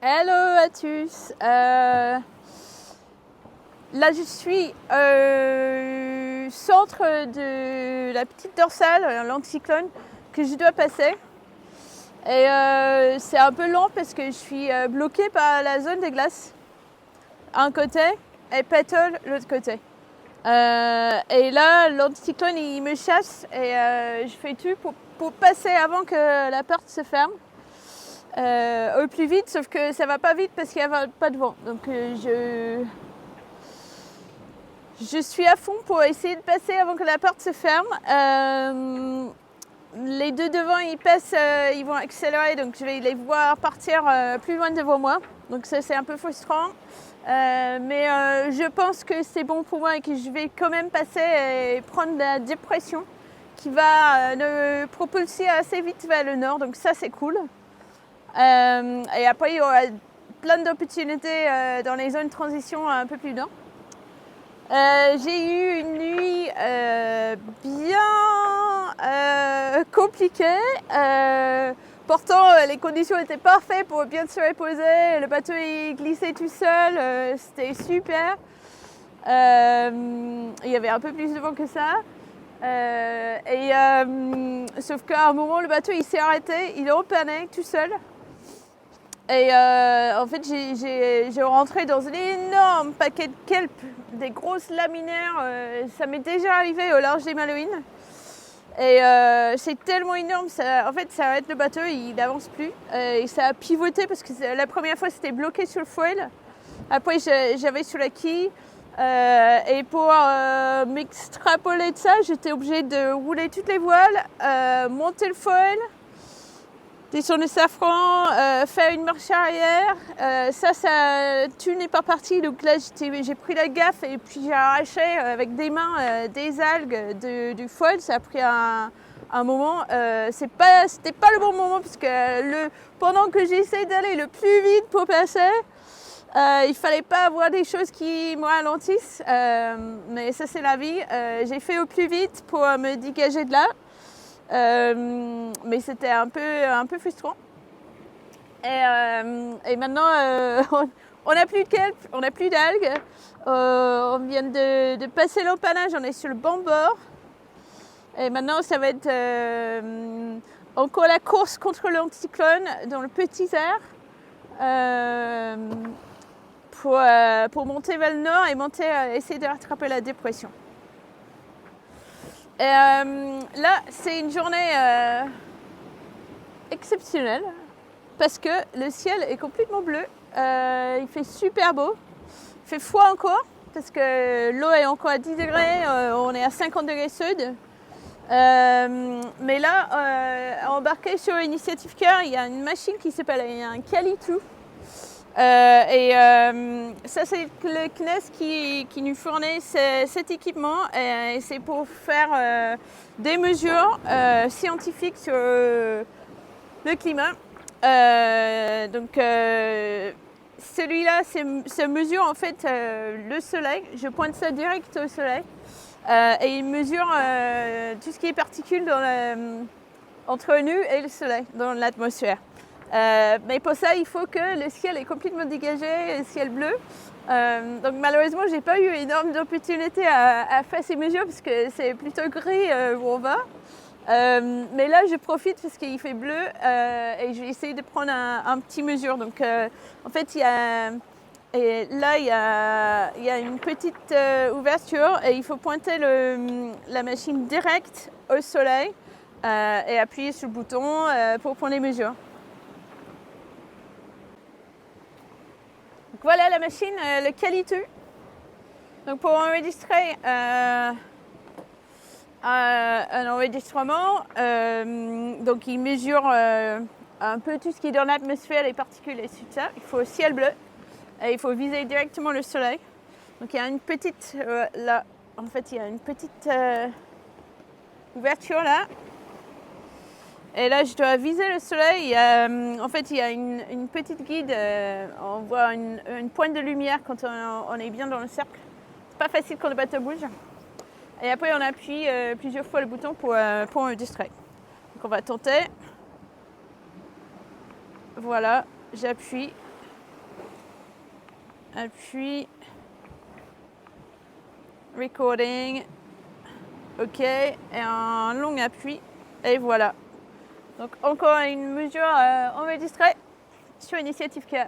Hello à tous. Là, je suis au centre de la petite dorsale, l'anticyclone, que je dois passer. Et c'est un peu lent parce que je suis bloquée par la zone des glaces, un côté, et Petal, l'autre côté. Et là, l'anticyclone, il me chasse et je fais tout pour passer avant que la porte se ferme. Au plus vite, sauf que ça va pas vite parce qu'il n'y a pas de vent. Donc je suis à fond pour essayer de passer avant que la porte se ferme. Les deux devant, ils passent, ils vont accélérer, donc je vais les voir partir plus loin devant moi. Donc ça, c'est un peu frustrant. Mais je pense que c'est bon pour moi et que je vais quand même passer et prendre la dépression qui va me propulser assez vite vers le nord. Donc ça, c'est cool. Et après, il y aura plein d'opportunités dans les zones de transition un peu plus nord. J'ai eu une nuit bien compliquée. Pourtant, les conditions étaient parfaites pour bien se reposer. Le bateau il glissait tout seul. C'était super. Il y avait un peu plus de vent que ça. Sauf qu'à un moment, le bateau il s'est arrêté. Il est repané tout seul. Et en fait, j'ai rentré dans un énorme paquet de kelp, des grosses laminaires. Ça m'est déjà arrivé au large des Malouines. Et c'est tellement énorme, en fait, ça arrête le bateau, il n'avance plus. Et ça a pivoté parce que la première fois, c'était bloqué sur le foil. Après, j'avais sur la quille. Et pour m'extrapoler de ça, j'étais obligée de rouler toutes les voiles, monter le foil, descendre le safran, faire une marche arrière. Tout n'est pas parti. Donc là, j'ai pris la gaffe et puis j'ai arraché avec des mains des algues du foil. Ça a pris un moment. C'était pas le bon moment parce que pendant que j'essaie d'aller le plus vite pour passer, il fallait pas avoir des choses qui me ralentissent. Mais ça, c'est la vie. J'ai fait au plus vite pour me dégager de là. Mais c'était un peu frustrant. Et maintenant, on n'a plus de kelp, on n'a plus d'algues. On vient de passer l'empannage, on est sur le bon bord. Et maintenant, ça va être encore la course contre l'anticyclone dans le petit air. Pour monter vers le nord et essayer de rattraper la dépression. Là, c'est une journée exceptionnelle parce que le ciel est complètement bleu. Il fait super beau. Il fait froid encore parce que l'eau est encore à 10 degrés. On est à 50 degrés sud. Mais là, embarqué sur l'initiative Cœur, il y a une machine qui s'appelle un Cali2. Ça, c'est le CNES qui nous fournit cet équipement et c'est pour faire des mesures scientifiques sur le climat. Celui-là, ça mesure en fait le soleil. Je pointe ça direct au soleil et il mesure tout ce qui est particules entre nous et le soleil dans l'atmosphère. Mais pour ça, il faut que le ciel est complètement dégagé, le ciel bleu. Donc malheureusement, j'ai pas eu énorme d'opportunité à faire ces mesures parce que c'est plutôt gris où on va. Mais là, je profite parce qu'il fait bleu et je vais essayer de prendre un petit mesure. Donc en fait, il y a une petite ouverture et il faut pointer la machine direct au soleil et appuyer sur le bouton pour prendre les mesures. Donc voilà la machine, le Cali2. Donc pour enregistrer un enregistrement, donc il mesure un peu tout ce qui est dans l'atmosphère, les particules et tout ça. Il faut ciel bleu et il faut viser directement le soleil. Donc il y a une petite là, en fait il y a une petite ouverture là. Et là, je dois viser le soleil. En fait, il y a une petite guide. On voit une pointe de lumière quand on est bien dans le cercle. C'est pas facile quand le bateau bouge. Et après, on appuie plusieurs fois le bouton pour enregistrer. Donc, on va tenter. Voilà, j'appuie. appui, recording, ok, et un long appui, et voilà. Donc encore une mesure enregistrée sur Initiative K.